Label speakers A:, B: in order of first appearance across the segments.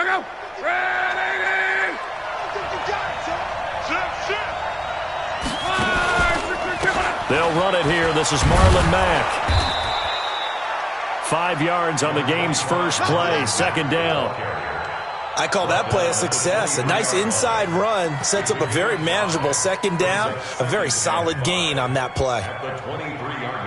A: go. Ready.
B: They'll run it here. This is Marlon Mack. 5 yards on the game's first play. Second down.
C: I call that play a success. A nice inside run sets up a very manageable second down. A very solid gain on that play.
D: The 23-yard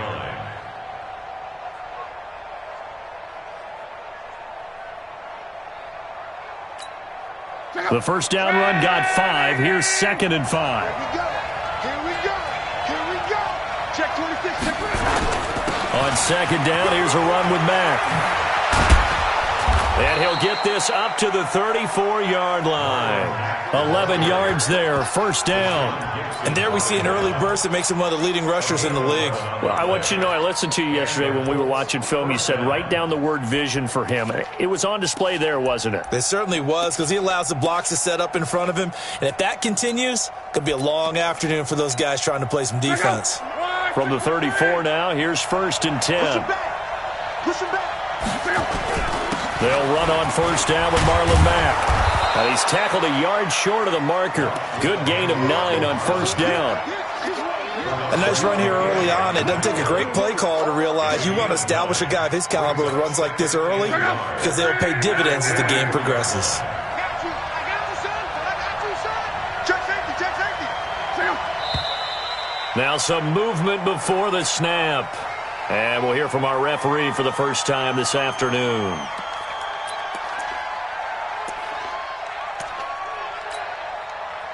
D: line.
B: The first down run got 5. Here's 2nd and 5.
A: Here we go. Check 26.
B: On 2nd down, here's a run with Mack. And he'll get this up to the 34-yard line. 11 yards there, first down.
C: And there we see an early burst that makes him one of the leading rushers in the league.
B: Well, I want you to know, I listened to you yesterday when we were watching film. You said write down the word vision for him. It was on display there, wasn't it?
C: It certainly was, because he allows the blocks to set up in front of him. And if that continues, it could be a long afternoon for those guys trying to play some defense.
B: From the 34 now, here's 1st and 10.
A: Push him back.
B: They'll run on first down with Marlon Mack. And he's tackled a yard short of the marker. Good gain of 9 on first down.
C: A nice run here early on. It doesn't take a great play call to realize you want to establish a guy of his caliber with runs like this early, because they'll pay dividends as the game progresses.
B: Now some movement before the snap. And we'll hear from our referee for the first time this afternoon.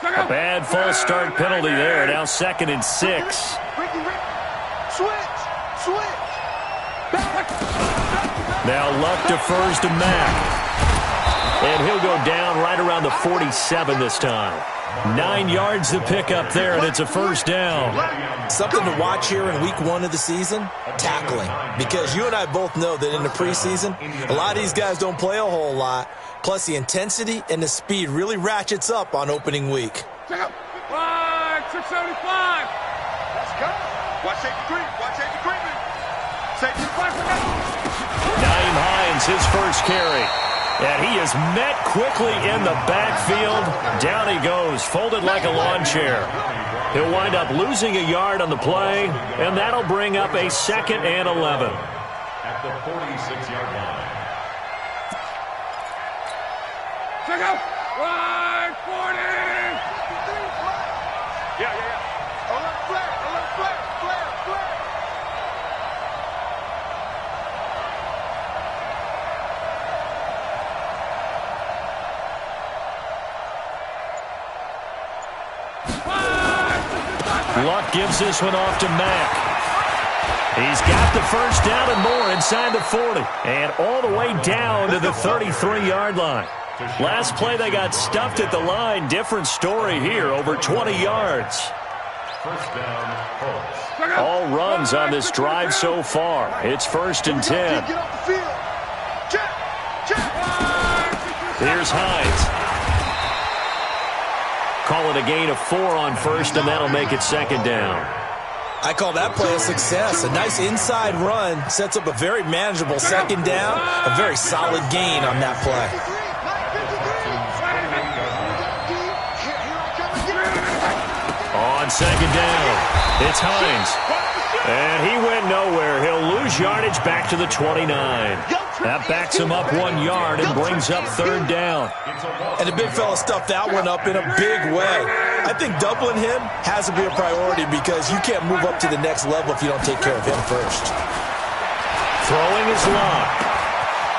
B: A bad false start penalty there. Now 2nd and 6.
A: Switch.
B: Now Luck defers to Mack. And he'll go down right around the 47 this time. 9 yards to pick up there, and it's a first down.
C: Something to watch here in week 1 of the season, tackling. Because you and I both know that in the preseason, a lot of these guys don't play a whole lot. Plus, the intensity and the speed really ratchets up on opening week.
A: 675. Let's go. Watch safety creeping. Safety flash.
B: Naeem Hines, his first carry. And he is met quickly in the backfield. Down he goes, folded like a lawn chair. He'll wind up losing a yard on the play, and that'll bring up a 2nd and 11.
D: At the 46-yard line.
A: Check out. 140. Yeah. Alert flare.
B: Luck gives this one off to Mack. He's got the first down and more inside the 40. And all the way down to the 33-yard line. Last play they got stuffed at the line. Different story here, over 20 yards.
D: First down, Colts.
B: All runs on this drive so far. It's 1st and 10.
A: Get off the field. Check.
B: Here's Hines. Call it a gain of 4 on first, and that'll make it 2nd down.
C: I call that play a success. A nice inside run sets up a very manageable second down. A very solid gain on that play.
B: On 2nd down, it's Hines. And he went nowhere. He'll lose yardage back to the 29. That backs him up 1 yard and brings up 3rd down.
C: And the big fella stuffed that one up in a big way. I think doubling him has to be a priority, because you can't move up to the next level if you don't take care of him first.
B: Throwing his Luck.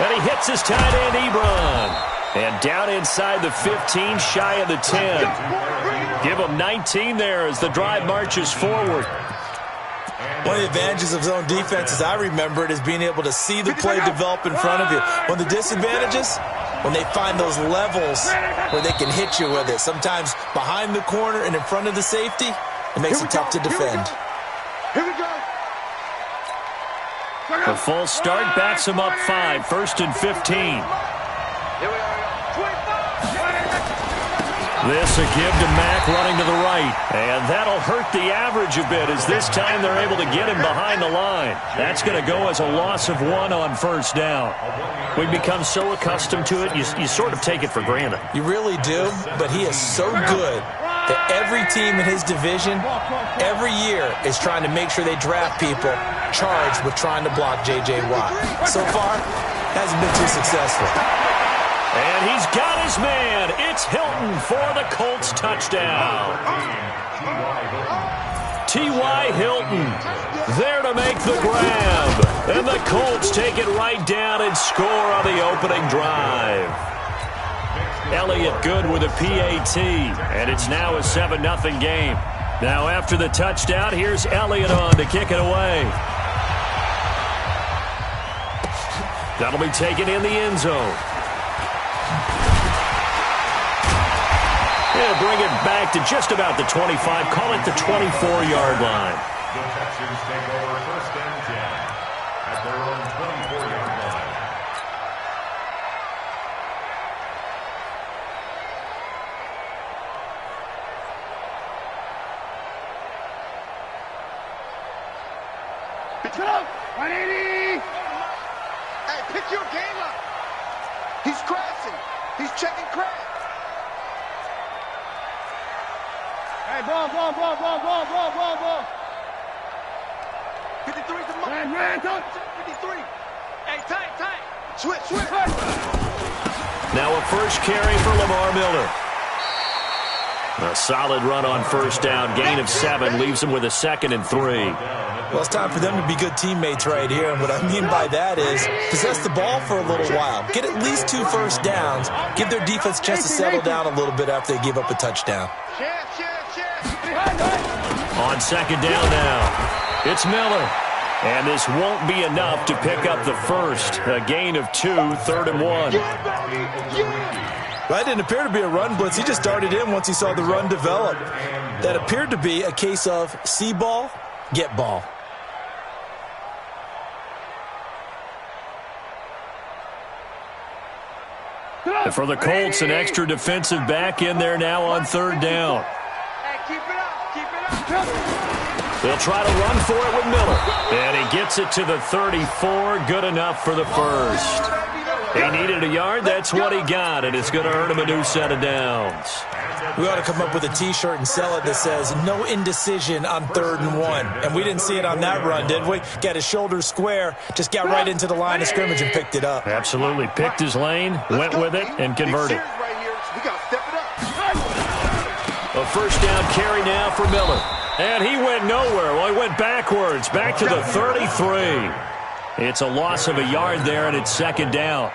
B: And he hits his tight end, Ebron. And down inside the 15, shy of the 10. Give him 19 there as the drive marches forward.
C: One of the advantages of zone defense, as I remember it, is being able to see the play develop in front of you. One of the disadvantages, when they find those levels where they can hit you with it. Sometimes behind the corner and in front of the safety, it makes it tough to defend.
A: Here we go.
B: The false start backs him up 5, 1st and 15.
A: Here we are.
B: This a give to Mack running to the right. And that'll hurt the average a bit as this time they're able to get him behind the line. That's going to go as a loss of 1 on first down. We've become so accustomed to it, you sort of take it for granted.
C: You really do, but he is so good that every team in his division, every year, is trying to make sure they draft people charged with trying to block J.J. Watt. So far, hasn't been too successful.
B: And he's got his man. It's Hilton for the Colts touchdown. T.Y. Hilton there to make the grab. And the Colts take it right down and score on the opening drive. Elliott good with a PAT. And it's now a 7-0 game. Now after the touchdown, here's Elliott on to kick it away. That'll be taken in the end zone. They'll bring it back to just about the 25, call it the 24-yard line.
D: The Texans take over first and 10 at their own 24-yard line.
A: Pick it up. 180. Hey, pick your game up. He's crashing. He's checking crash. Hey, ball. 53's the man. 53. Hey, tight. Switch.
B: Now a first carry for Lamar Miller. A solid run on first down. Gain of 7 leaves him with a 2nd and 3.
C: Well, it's time for them to be good teammates right here. And what I mean by that is possess the ball for a little while. Get at least 2 first downs. Give their defense a chance to settle down a little bit after they give up a touchdown.
B: On second down now, it's Miller. And this won't be enough to pick up the first. A gain of 2, 3rd and 1.
C: Well, that didn't appear to be a run blitz. He just darted in once he saw the run develop. That appeared to be a case of see ball, get ball.
B: And for the Colts, an extra defensive back in there now on 3rd down.
A: Keep it up.
B: They'll try to run for it with Miller. And he gets it to the 34. Good enough for the first. He needed a yard. That's what he got, and it's going to earn him a new set of downs.
C: We ought to come up with a T-shirt and sell it that says, no indecision on 3rd and 1. And we didn't see it on that run, did we? Got his shoulders square, just got right into the line of scrimmage and picked it up.
B: Absolutely. Picked his lane, went with it, and converted. A first down carry now for Miller. And he went nowhere. Well, he went backwards, back to the 33. It's a loss of a yard there, and it's 2nd down.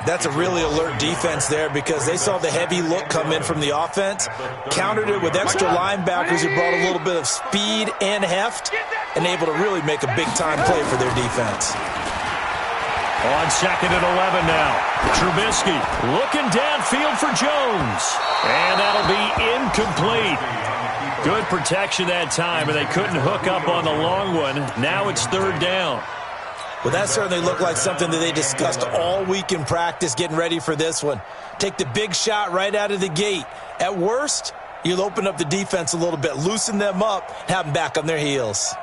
C: That's a really alert defense there because they saw the heavy look come in from the offense, countered it with extra linebackers who brought a little bit of speed and heft, and able to really make a big-time play for their defense.
B: On 2nd and 11 now. Trubisky looking downfield for Jones. And that'll be incomplete. Good protection that time, and they couldn't hook up on the long one. Now it's 3rd down.
C: Well, that certainly looked like something that they discussed all week in practice getting ready for this one. Take the big shot right out of the gate. At worst, you'll open up the defense a little bit, loosen them up, have them back on their heels.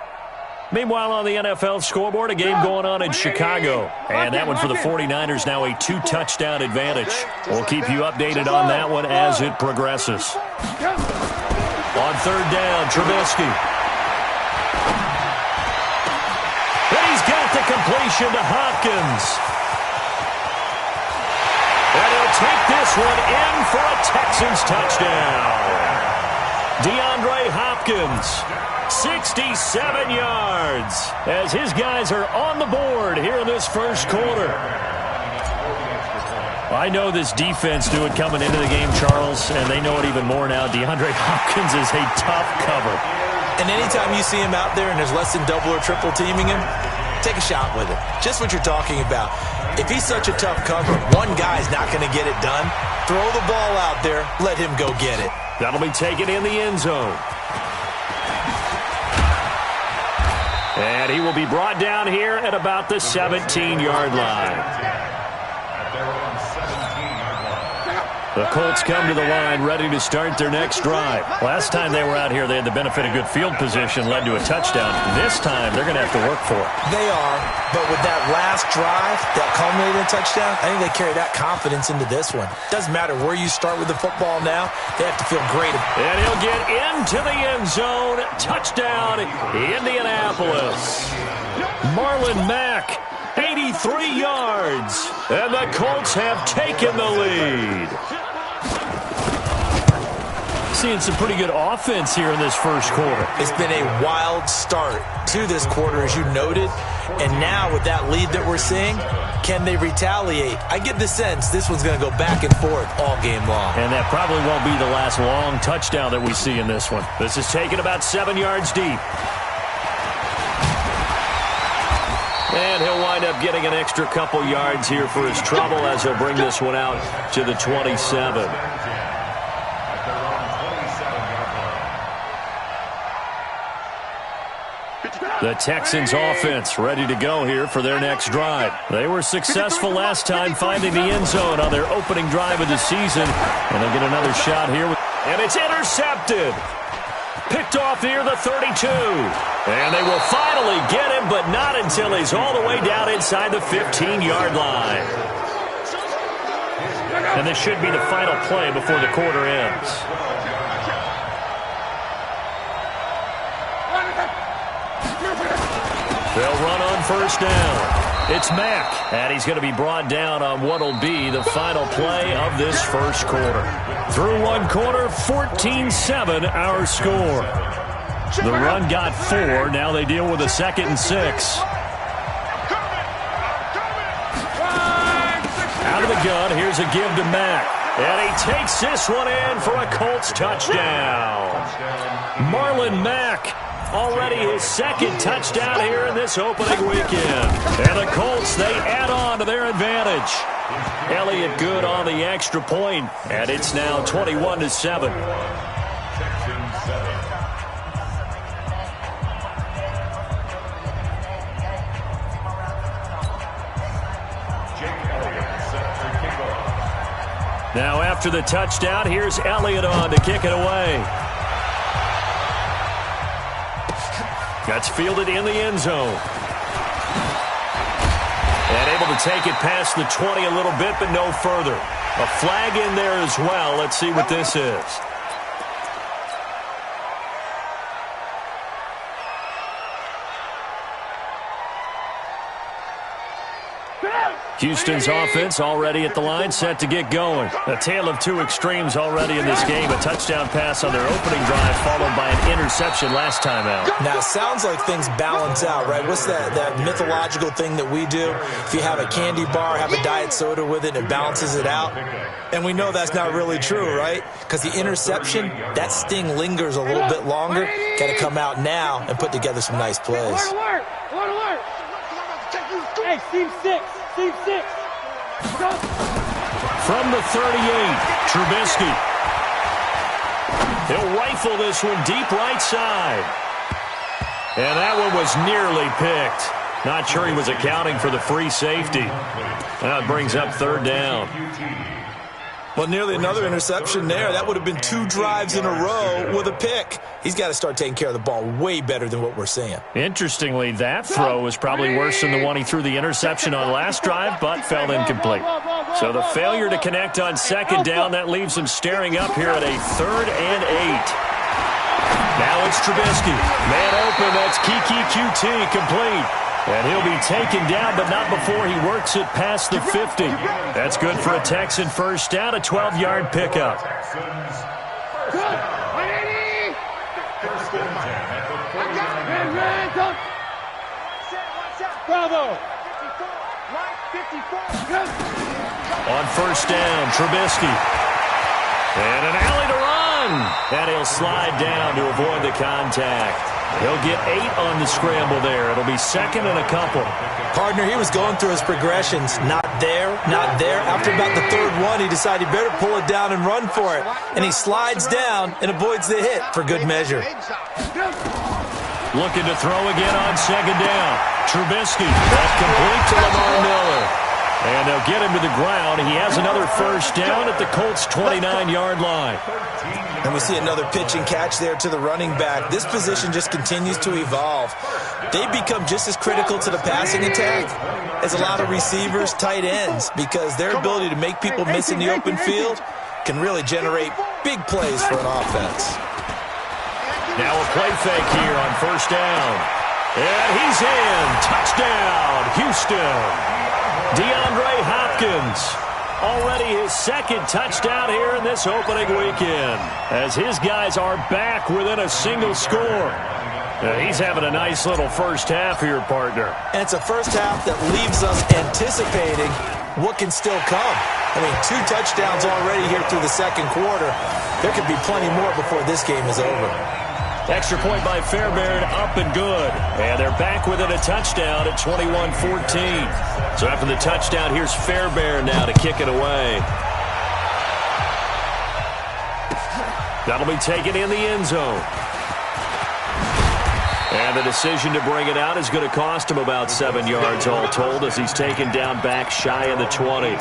B: Meanwhile, on the NFL scoreboard, a game going on in Chicago. And that one for the 49ers, now a 2-touchdown advantage. We'll keep you updated on that one as it progresses. On 3rd down, Trubisky. And he's got the completion to Hopkins. And he'll take this one in for a Texans touchdown. DeAndre Hopkins, 67 yards, as his guys are on the board here in this first quarter. I know this defense knew it coming into the game, Charles, and they know it even more now. DeAndre Hopkins is a tough cover.
C: And anytime you see him out there and there's less than double or triple teaming him, take a shot with it. Just what you're talking about. If he's such a tough cover, one guy's not going to get it done. Throw the ball out there. Let him go get it.
B: That'll be taken in the end zone. And he will be brought down here at about the 17-yard line. The Colts come to the line ready to start their next drive. Last time they were out here, they had the benefit of good field position, led to a touchdown. This time, they're going to have to work for it.
C: They are, but with that last drive that culminated in a touchdown, I think they carry that confidence into this one. Doesn't matter where you start with the football now, they have to feel great.
B: And he'll get into the end zone. Touchdown, Indianapolis. Marlon Mack, 83 yards. And the Colts have taken the lead. Seeing some pretty good offense here in this first quarter.
C: It's been a wild start to this quarter, as you noted. And now with that lead that we're seeing, can they retaliate? I get the sense this one's going to go back and forth all game long.
B: And that probably won't be the last long touchdown that we see in this one. This is taken about 7 yards deep. And he'll wind up getting an extra couple yards here for his trouble as he'll bring this one out to the 27. The Texans offense ready to go here for their next drive. They were successful last time finding the end zone on their opening drive of the season. And they'll get another shot here. And it's intercepted. Picked off near the 32. And they will finally get him, but not until he's all the way down inside the 15-yard line. And this should be the final play before the quarter ends. They'll run on first down. It's Mack, and he's going to be brought down on what will be the final play of this first quarter. Through one quarter, 14-7 our score. The run got 4. Now they deal with a 2nd and 6. Out of the gun, here's a give to Mack. And he takes this one in for a Colts touchdown. Marlon Mack. Already his 2nd touchdown here in this opening weekend. And the Colts, they add on to their advantage. Elliott good on the extra point, and it's now 21-7. Now after the touchdown, here's Elliott on to kick it away. That's fielded in the end zone. And able to take it past the 20 a little bit, but no further. A flag in there as well. Let's see what this is. Houston's offense already at the line, set to get going. A tale of two extremes already in this game. A touchdown pass on their opening drive, followed by an interception last time out.
C: Now, it sounds like things balance out, right? What's that mythological thing that we do? If you have a candy bar, have a diet soda with it, it balances it out. And we know that's not really true, right? Because the interception, that sting lingers a little bit longer. Got to come out now and put together some nice plays.
E: Word alert! Hey, team 6. Team 6. Go.
B: From the 38, Trubisky. He'll rifle this one deep right side. And that one was nearly picked. Not sure he was accounting for the free safety. That brings up 3rd down.
C: Well, nearly another interception there. That would have been 2 drives in a row with a pick. He's got to start taking care of the ball way better than what we're seeing.
B: Interestingly, that throw was probably worse than the one he threw the interception on last drive, but fell incomplete. So the failure to connect on 2nd down, that leaves him staring up here at a 3rd and 8. Now it's Trubisky. Man open, that's Kiki QT complete. And he'll be taken down, but not before he works it past the 50. That's good for a Texan first down, a 12-yard pickup.
E: Bravo.
B: On first down, Trubisky. And an alley to run. And he'll slide down to avoid the contact. He'll get 8 on the scramble there. It'll be 2nd and a couple.
C: Partner, he was going through his progressions. Not there, not there. After about the 3rd one, he decided he better pull it down and run for it. And he slides down and avoids the hit for good measure.
B: Looking to throw again on 2nd down. Trubisky. That's complete to Lamar Miller. And they'll get him to the ground. He has another first down at the Colts' 29-yard line.
C: And we see another pitch and catch there to the running back. This position just continues to evolve. They become just as critical to the passing attack as a lot of receivers, tight ends, because their ability to make people miss in the open field can really generate big plays for an offense.
B: Now a play fake here on first down. And he's in. Touchdown, Houston. DeAndre Hopkins. Already his second touchdown here in this opening weekend, as his guys are back within a single score. He's having a nice little first half here, partner.
C: And it's a first half that leaves us anticipating what can still come. I mean, 2 touchdowns already here through the second quarter. There could be plenty more before this game is over.
B: Extra point by Fairbairn, up and good. And they're back within a touchdown at 21-14. So after the touchdown, here's Fairbairn now to kick it away. That'll be taken in the end zone. And the decision to bring it out is going to cost him about 7 yards all told, as he's taken down back shy of the 20.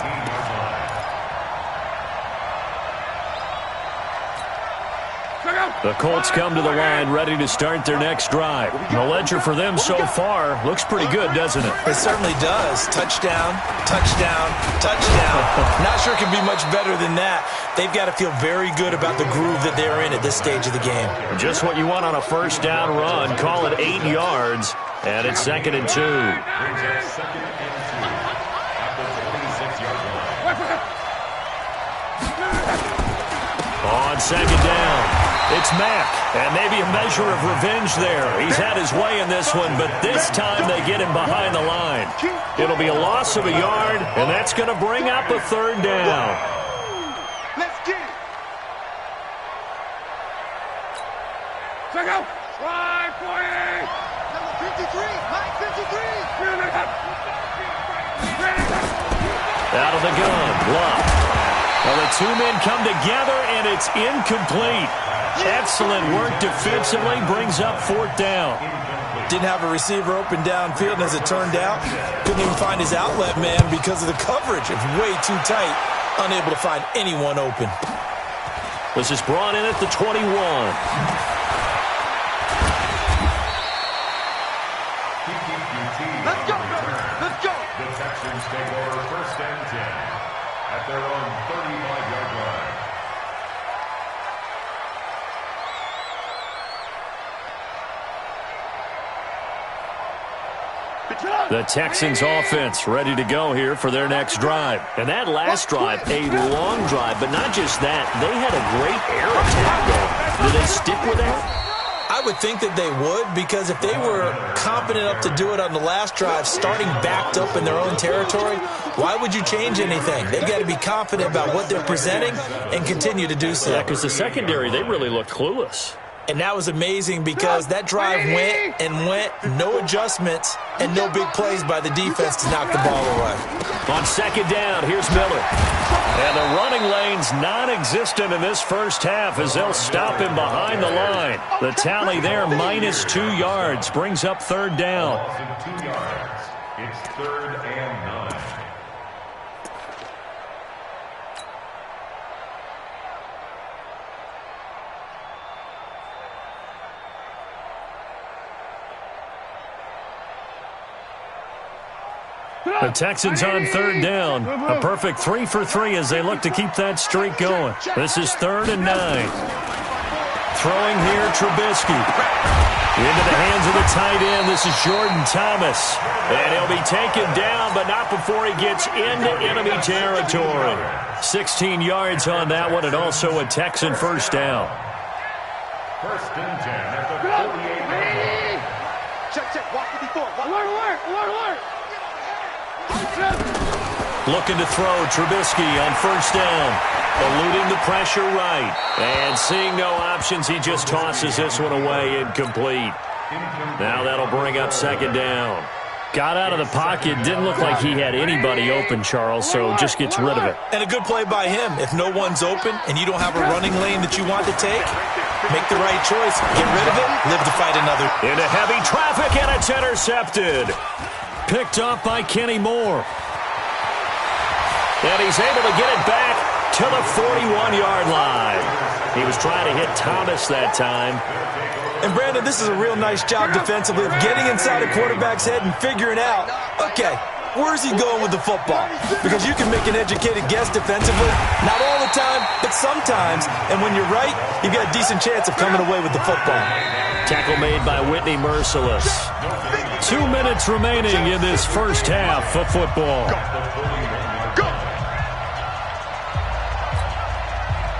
B: The Colts come to the line ready to start their next drive. The ledger for them so far looks pretty good, doesn't it?
C: It certainly does. Touchdown, touchdown, touchdown. Not sure it can be much better than that. They've got to feel very good about the groove that they're in at this stage of the game.
B: Just what you want on a first down run. Call it 8 yards, and it's 2nd and 2. On 2nd down. It's Mack, and maybe a measure of revenge there. He's had his way in this one, but this time they get him behind the line. It'll be a loss of a yard, and that's going to bring up a 3rd down.
A: Let's get it.
E: Check out. Try for it.
A: Number 53. Mike 53.
B: Out of the gun. Block. Well, the 2 men come together, and it's incomplete. Excellent work defensively, brings up 4th down.
C: Didn't have a receiver open downfield, and as it turned out, couldn't even find his outlet man because of the coverage. It's way too tight, unable to find anyone open.
B: This is brought in at the 21.
A: Let's go, let's go.
D: The Texans take over 1st and 10 at their own 35-yard line.
B: The Texans offense ready to go here for their next drive. And that last drive, a long drive, but not just that. They had a great air attack going. Do they stick with that?
C: I would think that they would, because if they were competent enough to do it on the last drive, starting backed up in their own territory, why would you change anything? They've got to be confident about what they're presenting and continue to do so.
B: Yeah, because the secondary, they really looked clueless.
C: And that was amazing because that drive went and went, no adjustments, and no big plays by the defense to knock the ball away.
B: On 2nd down, here's Miller. And the running lane's non-existent in this first half as they'll stop him behind the line. The tally there, minus 2 yards, brings up 3rd down.
D: 2 yards. It's 3rd and 9.
B: The Texans on 3rd down. A perfect 3 for 3 as they look to keep that streak going. This is 3rd and 9. Throwing here, Trubisky. Into the hands of the tight end. This is Jordan Thomas. And he'll be taken down, but not before he gets into enemy territory. 16 yards on that one, and also a Texan first down.
D: 1st and 10 at the 48-yard line.
A: Check. Watch 54.
E: Alert.
B: Looking to throw, Trubisky on first down. Eluding the pressure right. And seeing no options, he just tosses this one away, incomplete. Now that'll bring up 2nd down. Got out of the pocket, didn't look like he had anybody open, Charles, so just gets rid of it.
C: And a good play by him. If no one's open and you don't have a running lane that you want to take, make the right choice. Get rid of it, live to fight another.
B: Into heavy traffic, and it's intercepted. Picked up by Kenny Moore. And he's able to get it back to the 41-yard line. He was trying to hit Thomas that time.
C: And, Brandon, this is a real nice job defensively of getting inside a quarterback's head and figuring out, okay, where's he going with the football? Because you can make an educated guess defensively. Not all the time, but sometimes. And when you're right, you've got a decent chance of coming away with the football.
B: Tackle made by Whitney Merciless. 2 minutes remaining in this first half of football.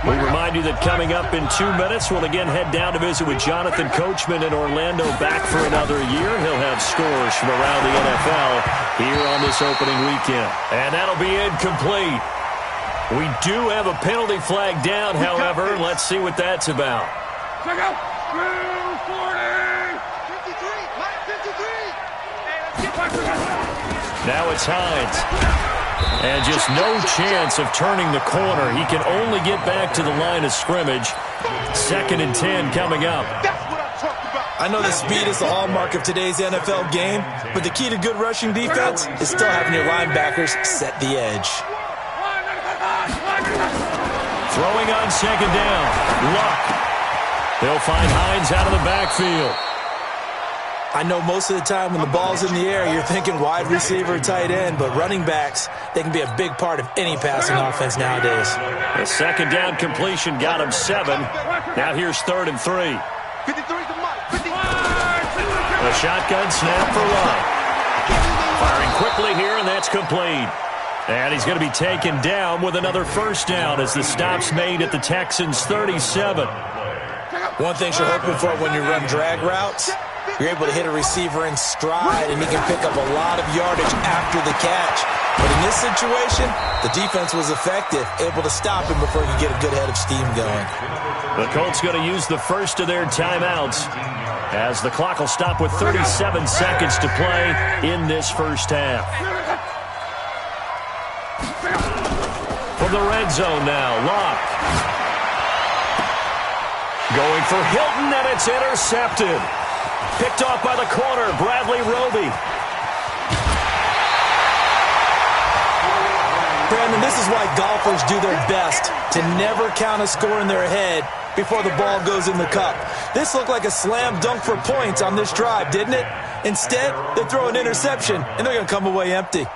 B: We remind you that coming up in 2 minutes, we'll again head down to visit with Jonathan Coachman in Orlando, back for another year. He'll have scores from around the NFL here on this opening weekend. And that'll be incomplete. We do have a penalty flag down, however. Let's see what that's about.
E: Check out. 240. 53.
B: Now it's Hines. And just no chance of turning the corner. He can only get back to the line of scrimmage. 2nd and 10 coming up.
C: I know the speed is the hallmark of today's NFL game, but the key to good rushing defense is still having your linebackers set the edge.
B: Throwing on 2nd down. Luck. They'll find Hines out of the backfield.
C: I know most of the time when the ball's in the air, you're thinking wide receiver, tight end, but running backs, they can be a big part of any passing offense nowadays.
B: The 2nd down completion got him 7. Now here's 3rd and 3. A shotgun snap for Luck. Firing quickly here, and that's complete. And he's going to be taken down with another first down as the stop's made at the Texans' 37.
C: One thing you're hoping for when you run drag routes, you're able to hit a receiver in stride, and he can pick up a lot of yardage after the catch. But in this situation, the defense was effective, able to stop him before he could get a good head of steam going.
B: The Colts going to use the first of their timeouts as the clock will stop with 37 seconds to play in this first half. From the red zone now, Locke. Going for Hilton, and it's intercepted. Picked off by the corner, Bradley Roby.
C: Brandon, this is why golfers do their best to never count a score in their head before the ball goes in the cup. This looked like a slam dunk for points on this drive, didn't it? Instead, they throw an interception, and they're going to come away empty.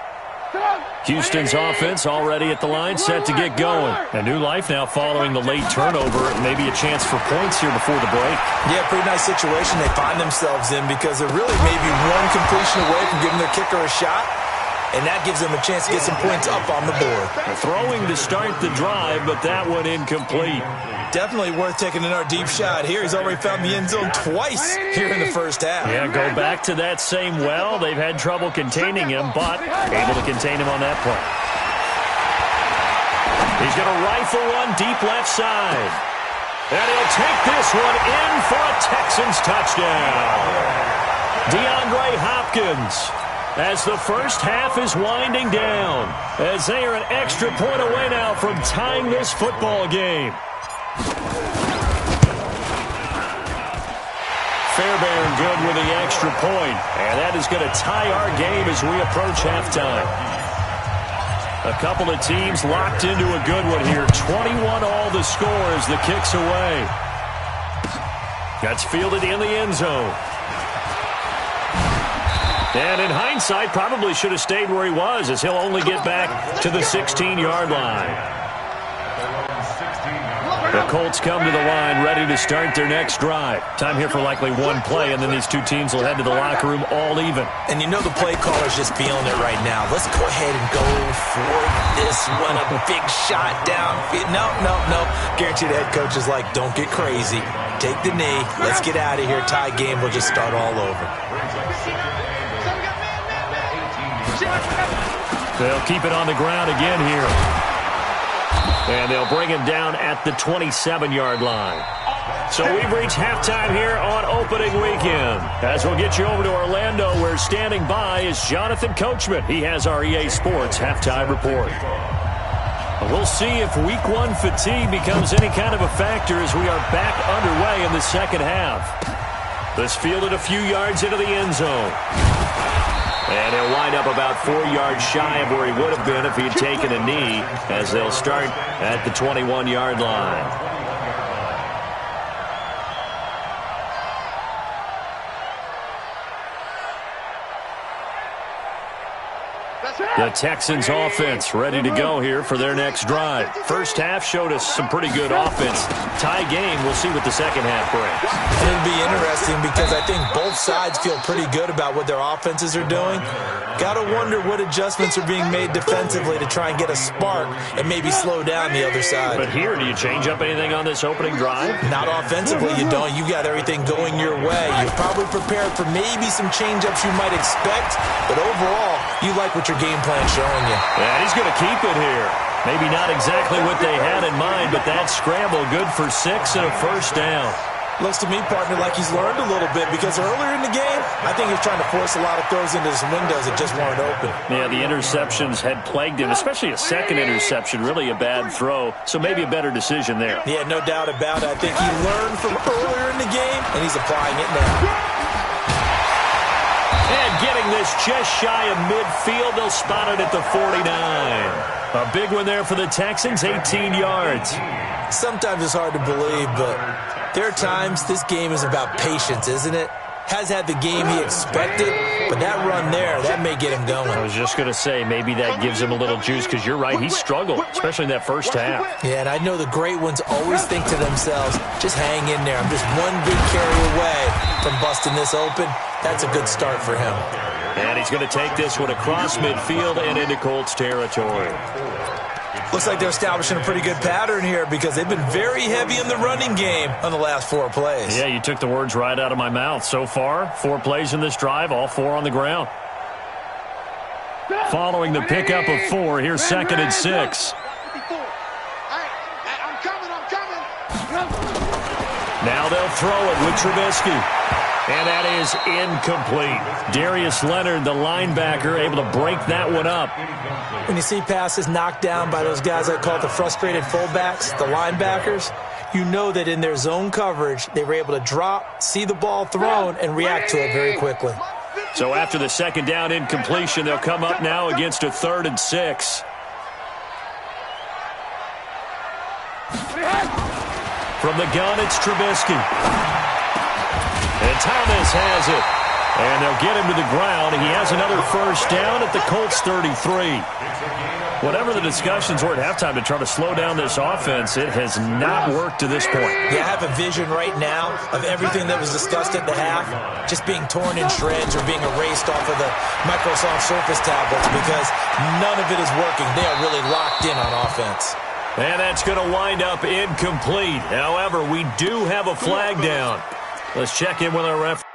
B: Houston's offense already at the line, set to get going. A new life now following the late turnover. Maybe a chance for points here before the break.
C: Yeah, pretty nice situation they find themselves in because they're really maybe one completion away from giving their kicker a shot, and that gives them a chance to get some points up on the board.
B: Throwing to start the drive, but that one incomplete.
C: Definitely worth taking another deep shot here. He's already found the end zone twice here in the first half.
B: Yeah, go back to that same well. They've had trouble containing him, but able to contain him on that play. He's going to rifle one deep left side. And he'll take this one in for a Texans touchdown. DeAndre Hopkins, as the first half is winding down, as they are an extra point away now from tying this football game. Fairbairn good with the extra point, and that is going to tie our game as we approach halftime. A couple of teams locked into a good one here. 21 all the score as the kick's away. That's fielded in the end zone. And in hindsight, probably should have stayed where he was, as he'll only get back to the 16-yard line. The Colts come to the line ready to start their next drive. Time here for likely one play, and then these two teams will head to the locker room all even.
C: And you know the play caller's just feeling it right now. Let's go ahead and go for this one. A big shot down. No. Guarantee the head coach is like, don't get crazy. Take the knee. Let's get out of here. Tie game. We'll just start all over.
B: They'll keep it on the ground again here. And they'll bring him down at the 27-yard line. So we've reached halftime here on opening weekend. As we'll get you over to Orlando, where standing by is Jonathan Coachman. He has our EA Sports halftime report. We'll see if week one fatigue becomes any kind of a factor as we are back underway in the second half. This fielded a few yards into the end zone. And he'll wind up about 4 yards shy of where he would have been if he had taken a knee, as they'll start at the 21-yard line. The Texans offense ready to go here for their next drive. First half showed us some pretty good offense. Tie game, we'll see what the second half brings.
C: It'll be interesting because I think both sides feel pretty good about what their offenses are doing. Got to wonder what adjustments are being made defensively to try and get a spark and maybe slow down the other side.
B: But here, do you change up anything on this opening drive?
C: Not offensively, you don't. You got everything going your way. You're probably prepared for maybe some change-ups you might expect, but overall, you like what your game plan's showing you.
B: Yeah, he's going to keep it here. Maybe not exactly what they had in mind, but that scramble good for 6 and a first down.
C: Looks to me, partner, like he's learned a little bit because earlier in the game, I think he was trying to force a lot of throws into some windows that just weren't open.
B: Yeah, the interceptions had plagued him, especially a second interception, really a bad throw, so maybe a better decision there.
C: Yeah, no doubt about it. I think he learned from earlier in the game, and he's applying it now.
B: And getting this just shy of midfield, they'll spot it at the 49. A big one there for the Texans, 18 yards.
C: Sometimes it's hard to believe, but there are times this game is about patience, isn't it? Has had the game he expected, but that run there, that may get him going.
B: I was just going to say, maybe that gives him a little juice because you're right, he struggled, especially in that first half.
C: Yeah, and I know the great ones always think to themselves, just hang in there. I'm just one big carry away from busting this open. That's a good start for him.
B: And he's going to take this one across midfield and into Colts territory.
C: Looks like they're establishing a pretty good pattern here because they've been very heavy in the running game on the last 4 plays.
B: Yeah, you took the words right out of my mouth. So far, 4 plays in this drive, all 4 on the ground. Following the pickup of 4, here's 2nd and 6. Now they'll throw it with Trubisky. And that is incomplete. Darius Leonard, the linebacker, able to break that one up.
C: When you see passes knocked down by those guys I call the frustrated fullbacks, the linebackers, you know that in their zone coverage, they were able to drop, see the ball thrown, and react to it very quickly.
B: So after the second down incompletion, they'll come up now against a 3rd and 6. From the gun, it's Trubisky. And Thomas has it. And they'll get him to the ground. He has another first down at the Colts 33. Whatever the discussions were at halftime to try to slow down this offense, it has not worked to this point.
C: Yeah, I have a vision right now of everything that was discussed at the half just being torn in shreds or being erased off of the Microsoft Surface tablets because none of it is working. They are really locked in on offense.
B: And that's going to wind up incomplete. However, we do have a flag down. Let's check in with our referee.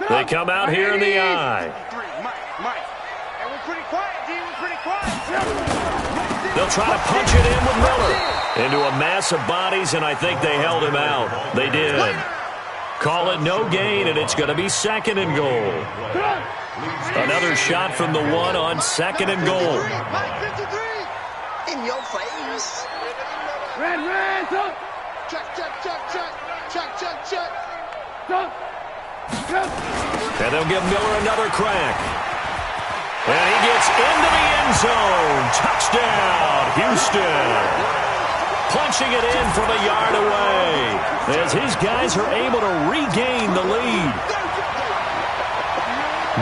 B: They come out here in the eye. They'll try to punch it in with Miller into a mass of bodies, and I think they held him out. They did. Call it no gain, and it's going to be 2nd and goal. Another shot from the 1 on 2nd and goal.
A: In your face.
E: Red, up.
A: Check.
B: And they'll give Miller another crack. And he gets into the end zone. Touchdown, Houston. Punching it in from a yard away as his guys are able to regain the lead.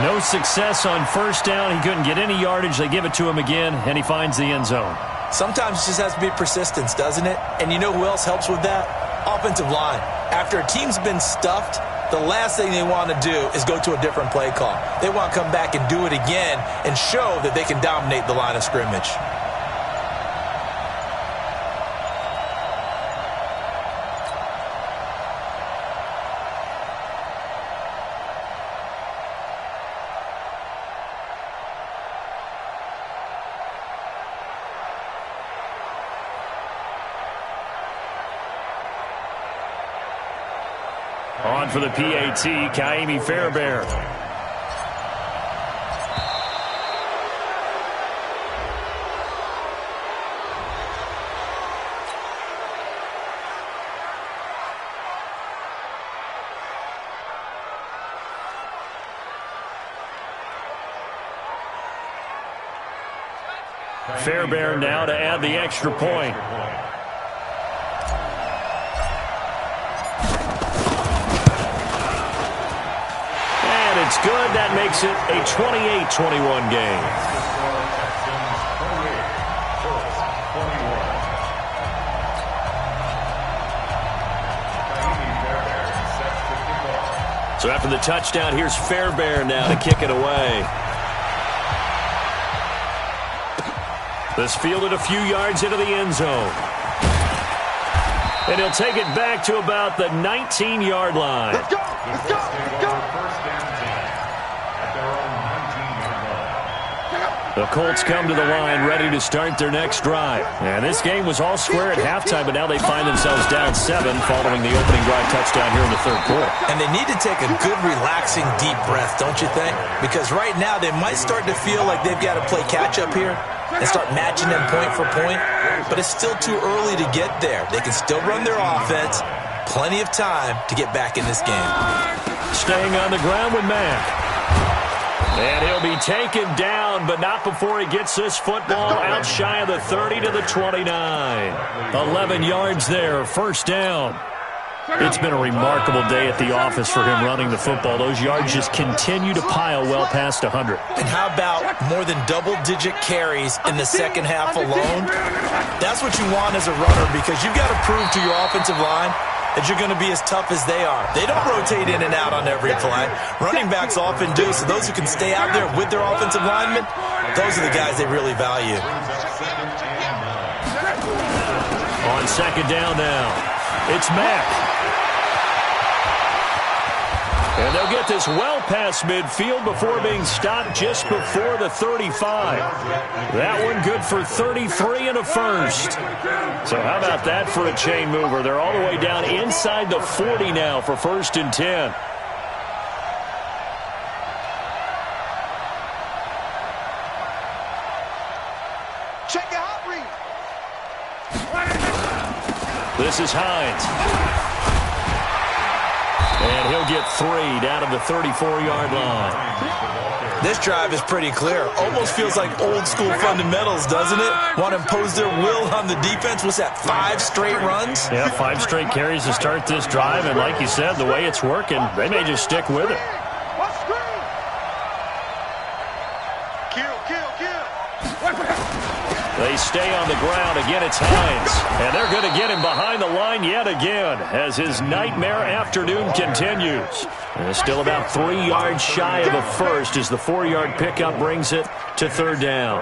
B: No success on first down. He couldn't get any yardage. They give it to him again, and he finds the end zone.
C: Sometimes it just has to be persistence, doesn't it? And you know who else helps with that? Offensive line. After a team's been stuffed, the last thing they want to do is go to a different play call. They want to come back and do it again and show that they can dominate the line of scrimmage.
B: On for the PAT, Kaimi Fairbairn. Fairbairn now to add the extra point. It's good. That makes it a 28-21 game. So after the touchdown, here's Fairbairn now to kick it away. This fielded a few yards into the end zone. And he'll take it back to about the 19-yard line.
A: Let's go! Let's go! Let's go!
B: The Colts come to the line ready to start their next drive. And this game was all square at halftime, but now they find themselves down 7 following the opening drive touchdown here in the third quarter.
C: And they need to take a good, relaxing, deep breath, don't you think? Because right now they might start to feel like they've got to play catch-up here and start matching them point for point. But it's still too early to get there. They can still run their offense. Plenty of time to get back in this game.
B: Staying on the ground with Mack. And he'll be taken down, but not before he gets this football out shy of the 30 to the 29. 11 yards there, first down. It's been a remarkable day at the office for him running the football. Those yards just continue to pile well past 100.
C: And how about more than double-digit carries in the second half alone? That's what you want as a runner, because you've got to prove to your offensive line that you're going to be as tough as they are. They don't rotate in and out on every play. Running backs often do, so those who can stay out there with their offensive linemen, those are the guys they really value.
B: On second down now, it's Mack. And they'll get this well past midfield before being stopped just before the 35. That one good for 33 and a first. So how about that for a chain mover? They're all the way down inside the 40 now for 1st and 10.
A: Check your hot read.
B: This is Hines. And he'll get 3 down to the 34-yard line.
C: This drive is pretty clear. Almost feels like old-school fundamentals, doesn't it? Want to impose their will on the defense. What's that, 5 straight runs?
B: Yeah, 5 straight carries to start this drive. And like you said, the way it's working, they may just stick with it. They stay on the ground. Again, it's Hines. And they're going to get him behind the line yet again as his nightmare afternoon continues. And still about 3 yards shy of a first as the 4-yard pickup brings it to third down.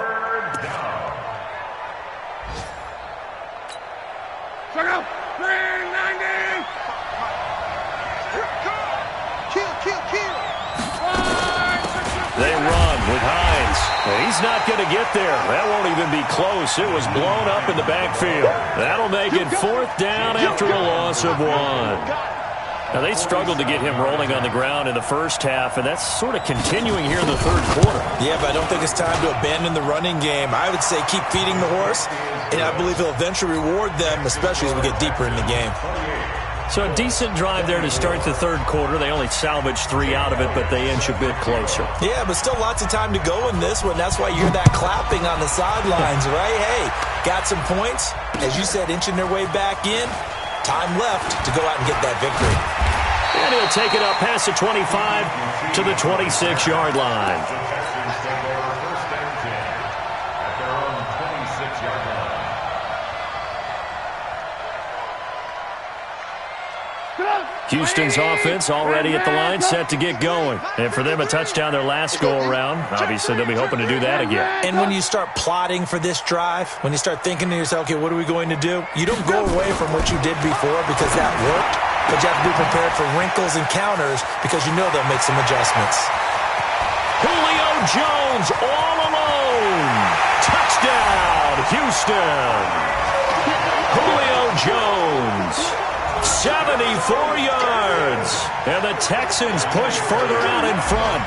B: They run with Hines. He's not going to get there. That won't even be close. It was blown up in the backfield. That'll make it 4th down after a loss of 1. Now, they struggled to get him rolling on the ground in the first half, and that's sort of continuing here in the third quarter.
C: Yeah, but I don't think it's time to abandon the running game. I would say keep feeding the horse, and I believe he'll eventually reward them, especially as we get deeper in the game.
B: So a decent drive there to start the third quarter. They only salvaged 3 out of it, but they inch a bit closer.
C: Yeah, but still lots of time to go in this one. That's why you hear that clapping on the sidelines, right? Hey, got some points. As you said, inching their way back in. Time left to go out and get that victory.
B: And he'll take it up past the 25 to the 26-yard line. Houston's offense already at the line, set to get going. And for them, a touchdown their last go-around. Obviously, they'll be hoping to do that again.
C: And when you start plotting for this drive, when you start thinking to yourself, okay, what are we going to do? You don't go away from what you did before because that worked, but you have to be prepared for wrinkles and counters because you know they'll make some adjustments.
B: Julio Jones all alone. Touchdown, Houston. Julio Jones. 74 yards. And the Texans push further out in front.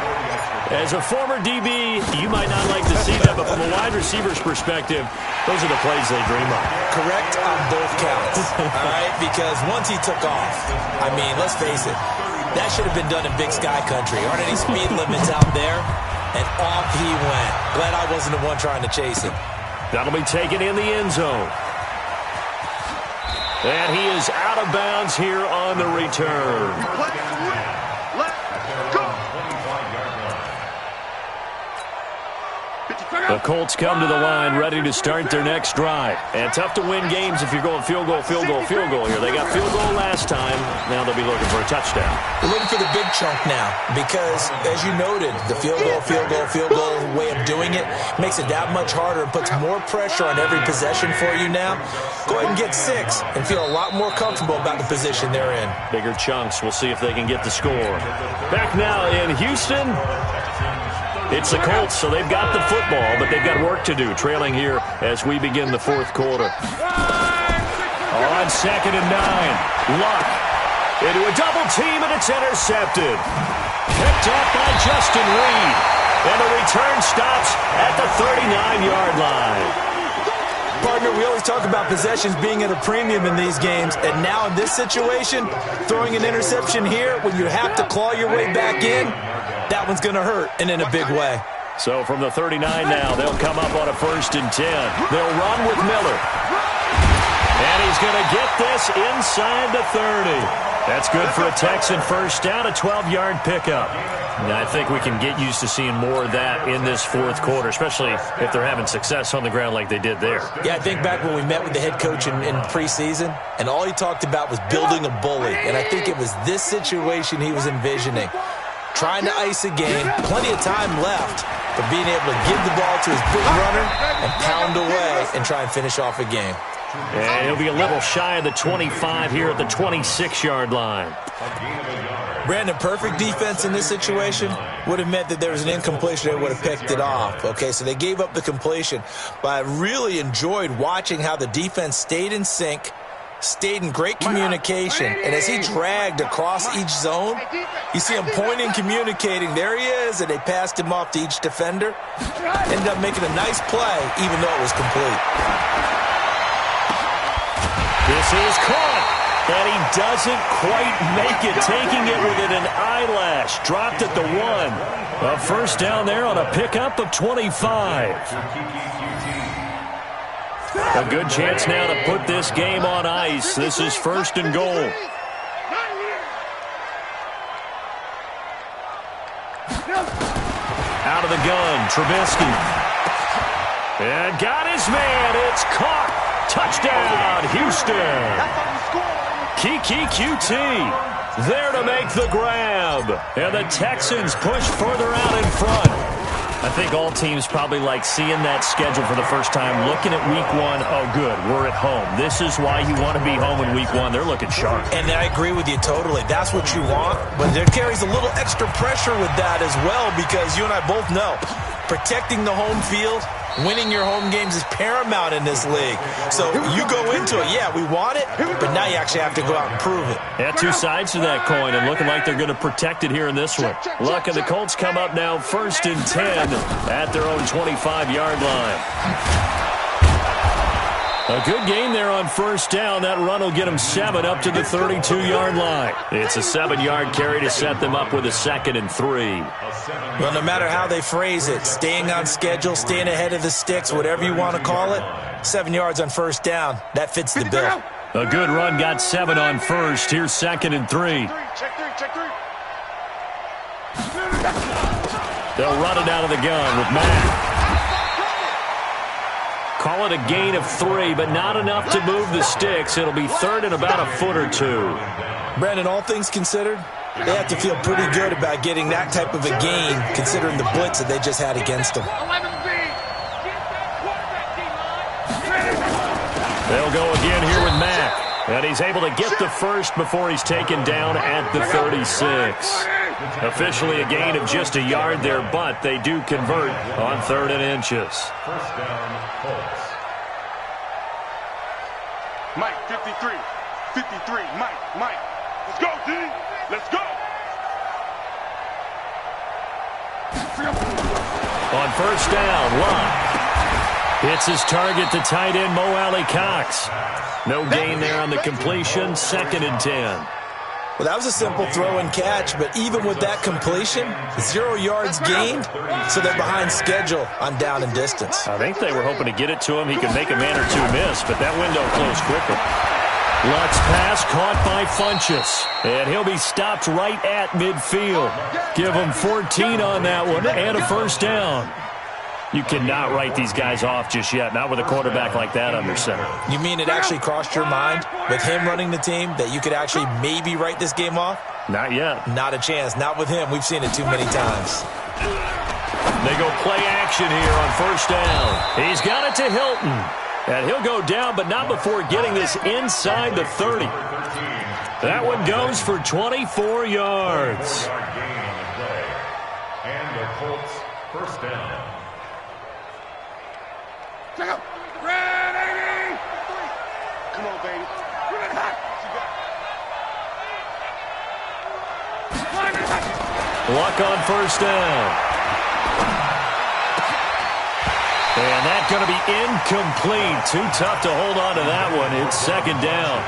B: As a former DB, you might not like to see that, but from a wide receiver's perspective, those are the plays they dream of.
C: Correct on both counts, all right? Because once he took off, I mean, let's face it, that should have been done in Big Sky Country. Aren't any speed limits out there? And off he went. Glad I wasn't the one trying to chase him.
B: That'll be taken in the end zone. And he is out of bounds here on the return. The Colts come to the line ready to start their next drive. And tough to win games if you're going field goal, field goal, field goal here. They got field goal last time. Now they'll be looking for a touchdown.
C: We're looking for the big chunk now because, as you noted, the field goal way of doing it makes it that much harder and puts more pressure on every possession for you now. Go ahead and get 6 and feel a lot more comfortable about the position they're in.
B: Bigger chunks. We'll see if they can get the score. Back now in Houston. It's the Colts, so they've got the football, but they've got work to do, trailing here as we begin the fourth quarter. On 2nd and 9, Luck into a double team, and it's intercepted. Picked up by Justin Reed, and the return stops at the 39-yard line.
C: Partner, we always talk about possessions being at a premium in these games, and now in this situation, throwing an interception here when you have to claw your way back in, that one's going to hurt, and in a big way.
B: So from the 39 now, they'll come up on a 1st and 10. They'll run with Miller. And he's going to get this inside the 30. That's good for a Texan first down, a 12-yard pickup. And I think we can get used to seeing more of that in this fourth quarter, especially if they're having success on the ground like they did there.
C: Yeah, I think back when we met with the head coach in preseason, and all he talked about was building a bully. And I think it was this situation he was envisioning. Trying to ice a game, plenty of time left, but being able to give the ball to his big runner and pound away and try and finish off a game.
B: And he'll be a little shy of the 25 here at the 26-yard line.
C: Brandon, perfect defense in this situation would have meant that there was an incompletion. They would have picked it off. Okay, so they gave up the completion. But I really enjoyed watching how the defense stayed in sync, stayed in great communication, and as he dragged across each zone, you see him pointing, communicating. There he is, and they passed him off to each defender. Ended up making a nice play, even though it was complete.
B: This is caught, and he doesn't quite make it, taking it within an eyelash. Dropped at the 1. A first down there on a pickup of 25. A good chance now to put this game on ice. This is 1st and goal. Out of the gun, Trubisky. And got his man. It's caught. Touchdown, Houston. Kiki QT there to make the grab. And the Texans push further out in front. I think all teams probably like seeing that schedule for the first time, looking at week 1. Oh, good, we're at home. This is why you want to be home in week 1. They're looking sharp.
C: And I agree with you totally. That's what you want, but there carries a little extra pressure with that as well because you and I both know protecting the home field, winning your home games is paramount in this league. So you go into it, yeah, we want it, but now you actually have to go out and prove it.
B: Yeah, 2 sides to that coin, and looking like they're going to protect it here in this one. Look, and the Colts come up now 1st and 10 at their own 25-yard line. A good game there on first down. That run will get them 7 up to the 32-yard line. It's a 7-yard carry to set them up with a 2nd and 3.
C: Well, no matter how they phrase it, staying on schedule, staying ahead of the sticks, whatever you want to call it, 7 yards on first down, that fits the bill.
B: A good run got 7 on first. Here's 2nd and 3. They'll run it out of the gun with Mack. Call it a gain of 3, but not enough to move the sticks. It'll be third and about a foot or two.
C: Brandon, all things considered, they have to feel pretty good about getting that type of a gain, considering the blitz that they just had against them.
B: They'll go again here with Mack. And he's able to get the first before he's taken down at the 36. Officially a gain of just a yard there, but they do convert on 3rd and inches.
D: First down, Colts.
A: Mike, 53. 53. Mike. Let's go, D. Let's go.
B: On first down, Locke hits his target, the tight end, Mo Alley Cox. No gain there on the completion, 2nd and 10.
C: Well, that was a simple throw and catch, but even with that completion, 0 yards gained, so they're behind schedule on down and distance.
B: I think they were hoping to get it to him. He could make a man or two miss, but that window closed quicker. Luck's pass caught by Funchess, and he'll be stopped right at midfield. Give him 14 on that one and a first down. You cannot write these guys off just yet, not with a quarterback like that under center.
C: You mean it actually crossed your mind with him running the team that you could actually maybe write this game off?
B: Not yet.
C: Not a chance. Not with him. We've seen it too many times.
B: They go play action here on first down. He's got it to Hilton. And he'll go down, but not before getting this inside the 30. That one goes for 24 yards.
D: And the Colts first down.
A: Check out. Red 80. Come on, baby.
B: Luck on first down. And that's going to be incomplete. Too tough to hold on to that one. It's 2nd down.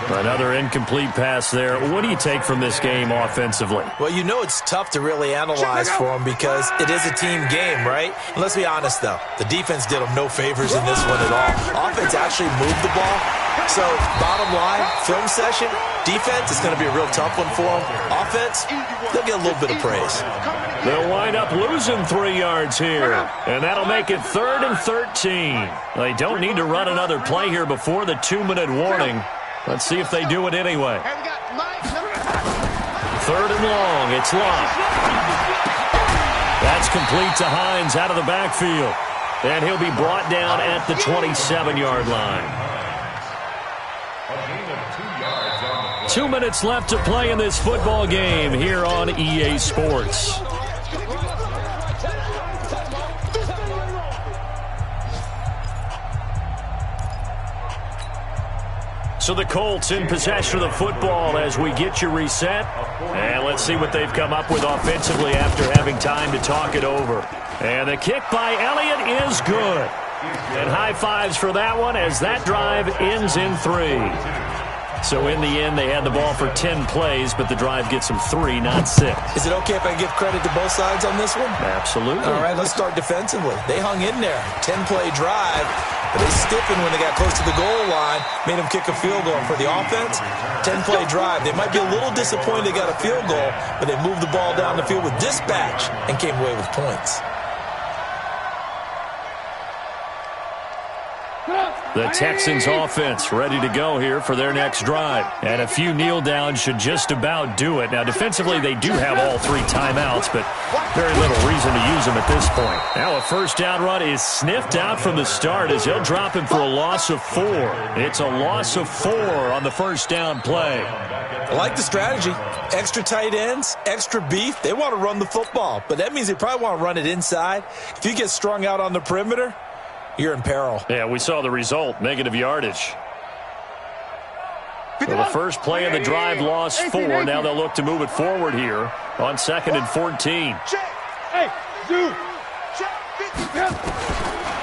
B: Another incomplete pass there. What do you take from this game offensively?
C: Well, you know it's tough to really analyze for them because it is a team game, right? And let's be honest, though. The defense did them no favors in this one at all. Offense actually moved the ball. So, bottom line, film session, defense is going to be a real tough one for them. Offense, they'll get a little bit of praise.
B: They'll wind up losing 3 yards here. And that'll make it 3rd and 13. They don't need to run another play here before the 2-minute warning. Let's see if they do it anyway. 3rd and long. It's Locke. That's complete to Hines out of the backfield. And he'll be brought down at the 27-yard line. 2 minutes left to play in this football game here on EA Sports. So the Colts in possession of the football as we get you reset. And let's see what they've come up with offensively after having time to talk it over. And the kick by Elliott is good. And high fives for that one as that drive ends in 3. So in the end, they had the ball for 10 plays, but the drive gets them 3, not 6.
C: Is it okay if I give credit to both sides on this one?
B: Absolutely.
C: All right, let's start defensively. They hung in there. 10-play drive, but they stiffened when they got close to the goal line, made them kick a field goal. For the offense, 10-play drive. They might be a little disappointed they got a field goal, but they moved the ball down the field with dispatch and came away with points.
B: The Texans offense ready to go here for their next drive. And a few kneel downs should just about do it. Now, defensively, they do have all 3 timeouts, but very little reason to use them at this point. Now a first down run is sniffed out from the start as he'll drop him for a loss of 4. It's a loss of 4 on the first down play.
C: I like the strategy. Extra tight ends, extra beef. They want to run the football, but that means they probably want to run it inside. If you get strung out on the perimeter, you're in peril.
B: Yeah, we saw the result, negative yardage. So the first play of the drive lost 4. Now they'll look to move it forward here on 2nd and 14.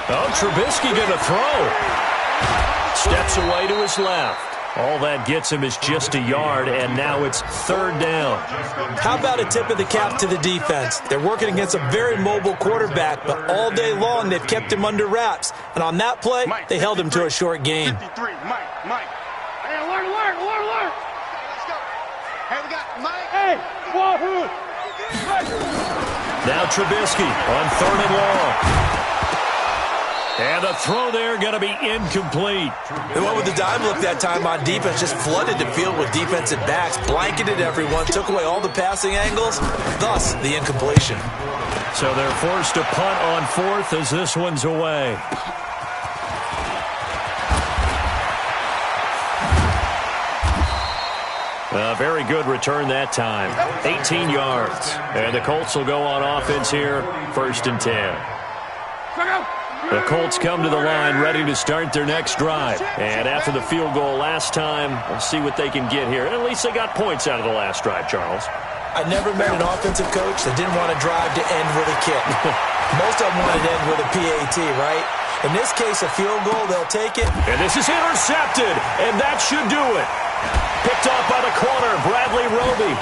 B: Oh, Trubisky going to throw. Steps away to his left. All that gets him is just a yard, and now it's 3rd down.
C: How about a tip of the cap to the defense? They're working against a very mobile quarterback, but all day long they've kept him under wraps. And on that play, they held him to a short gain.
A: 53, Mike. Hey, alert. Let's go. Hey, we got Mike. Hey, Wahoo.
B: Now Trubisky on 3rd and long. And the throw there going to be incomplete.
C: They went with the dive look that time on defense, just flooded the field with defensive backs, blanketed everyone, took away all the passing angles, thus the incompletion.
B: So they're forced to punt on 4th as this one's away. A very good return that time. 18 yards. And the Colts will go on offense here, 1st and 10. The Colts come to the line ready to start their next drive. And after the field goal last time, we'll see what they can get here. At least they got points out of the last drive, Charles.
C: I never met an offensive coach that didn't want to drive to end with a kick. Most of them wanted to end with a PAT, right? In this case, a field goal, they'll take it.
B: And this is intercepted, and that should do it. Picked off by the corner, Bradley Roby.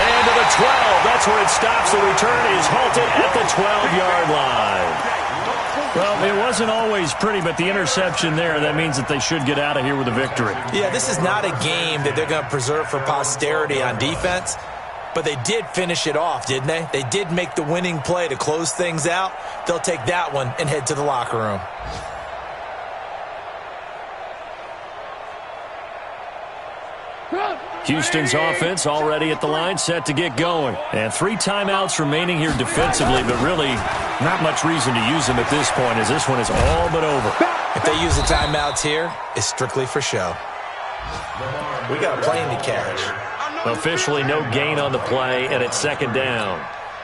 B: And to the 12. That's where it stops. The return is halted at the 12-yard line. Well, it wasn't always pretty, but the interception there, that means that they should get out of here with a victory.
C: Yeah, this is not a game that they're going to preserve for posterity on defense, but they did finish it off, didn't they? They did make the winning play to close things out. They'll take that one and head to the locker room.
B: Houston's offense already at the line, set to get going. And 3 timeouts remaining here defensively, but really not much reason to use them at this point as this one is all but over.
C: If they use the timeouts here, it's strictly for show. We got a plane to catch.
B: Officially no gain on the play, and it's 2nd down.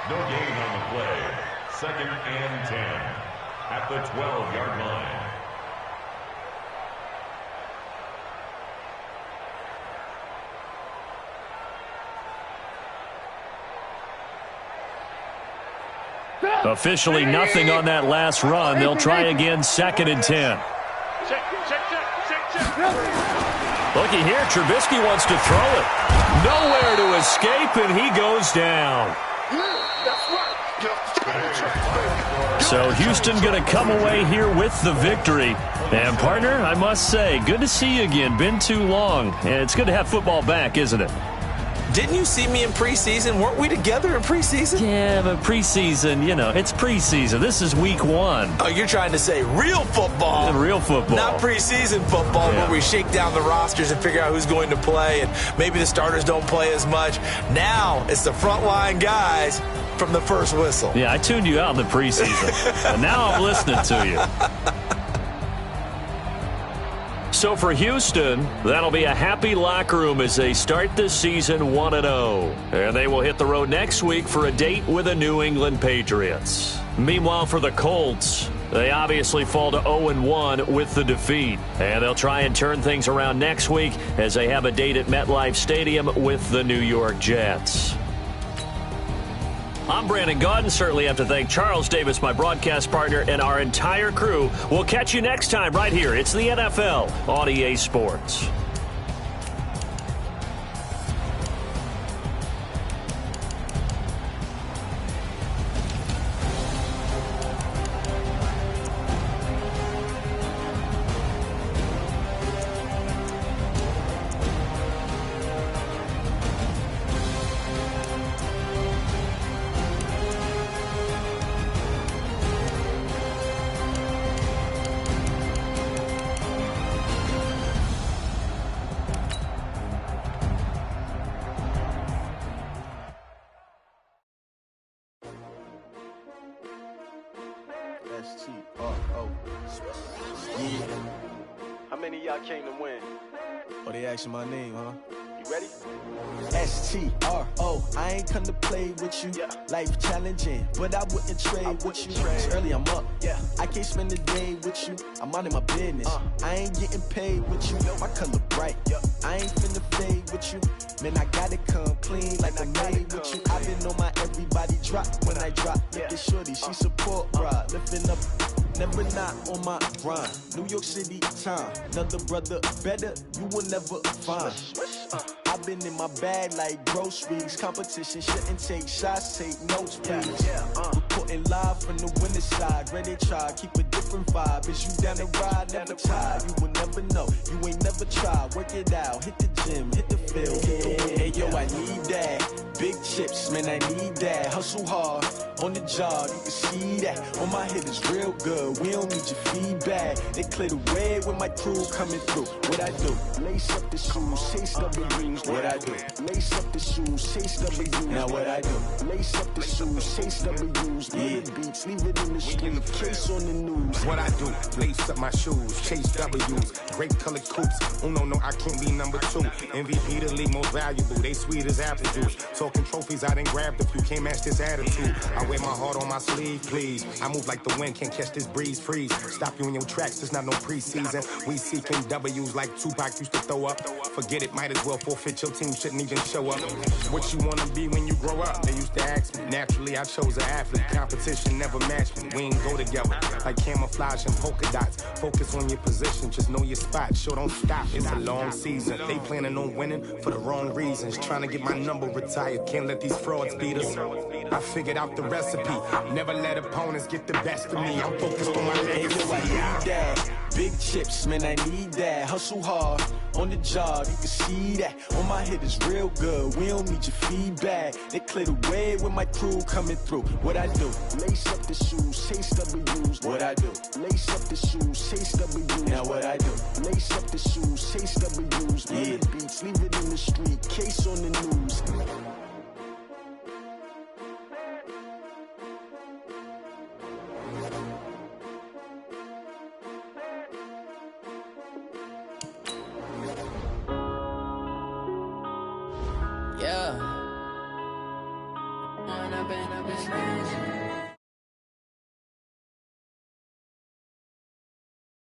D: No gain on the play. 2nd and 10 at the 12-yard line.
B: Officially nothing on that last run. They'll try again, 2nd and 10. Looky here, Trubisky wants to throw it. Nowhere to escape, and he goes down. So Houston going to come away here with the victory. And, partner, I must say, good to see you again. Been too long. And it's good to have football back, isn't it?
C: Didn't you see me in preseason? Weren't we together in preseason?
B: Yeah, but preseason, you know, it's preseason. This is week 1.
C: Oh, you're trying to say real football.
B: Real football.
C: Not preseason football where we shake down the rosters and figure out who's going to play, and maybe the starters don't play as much. Now it's the frontline guys from the first whistle.
B: Yeah, I tuned you out in the preseason. And now I'm listening to you. So for Houston, that'll be a happy locker room as they start this season 1-0. And they will hit the road next week for a date with the New England Patriots. Meanwhile, for the Colts, they obviously fall to 0-1 with the defeat. And they'll try and turn things around next week as they have a date at MetLife Stadium with the New York Jets. I'm Brandon Gaudin. Certainly have to thank Charles Davis, my broadcast partner, and our entire crew. We'll catch you next time right here. It's the NFL on EA Sports.
A: S-T-R-O. Yeah. How many of y'all came to win?
F: Oh, they asking my name, huh?
A: You ready?
F: S-T-R-O. I ain't come to play with you.
A: Yeah.
F: Life challenging, but I wouldn't trade with you. It's early, I'm up.
A: Yeah.
F: I can't spend the day with you. I'm minding my business. I ain't getting paid with you. My color bright.
A: Yeah.
F: I ain't finna fade with you. Man, I gotta come clean like I'm made with you. I've been on my everybody drop when I drop. Look at shorty, she support ride. Lifting up, never not on my grind. New York City time. Another brother better, you will never find. I've been in my bag like groceries. Competition shouldn't take shots, take notes, please. Reporting live from the winning side. Ready to try, keep a different vibe. Is you down the ride, never tired. You will never know, you ain't never tried. Work it out, hit the gym, hit the field, hit the win. Hey yo, I need that big chips, man, I need that. Hustle hard on the job, you can see that. On my head is real good, we don't need your feedback. They clear the way with my crew coming through. What I do? Lace up the shoes, chase W's. What I do? Lace up the shoes, chase W's. Now what I do? Lace up the shoes, chase W's. Yeah. Beats, leave it in the street, case on the news.
G: What I do? Lace up my shoes, chase W's. Great colored coops. Oh no, I can't be number 2. MVP the league most valuable. They sweet as apple juice. Talking trophies, I done grabbed a few. Can't match this attitude. I wear my heart on my sleeve, please. I move like the wind, can't catch this breeze, freeze. Stop you in your tracks, there's not no preseason. We seeking W's like Tupac used to throw up. Forget it, might as well forfeit. Your team shouldn't even show up. What you wanna be when you grow up? They used to ask me. Naturally, I chose an athlete. Competition never matched me. We ain't go together like camouflage and polka dots. Focus on your position, just know your spot. Sure, don't stop. It's a long season. They planning on winning for the wrong reasons. Trying to get my number retired. Can't let these frauds beat us. I figured out the recipe. Never let opponents get the best of me. I'm focused on my legacy.
F: Big chips, man, I need that. Hustle hard on the job, you can see that. On my head is real good, we don't need your feedback. They clear the way with my crew coming through. What I do? Lace up the shoes, chase W's. What I do? Lace up the shoes, chase W's. Now what I do? Lace up the shoes, chase W's. Yeah. Beats, leave it in the street, case on the news.
H: Yeah. I've been strange.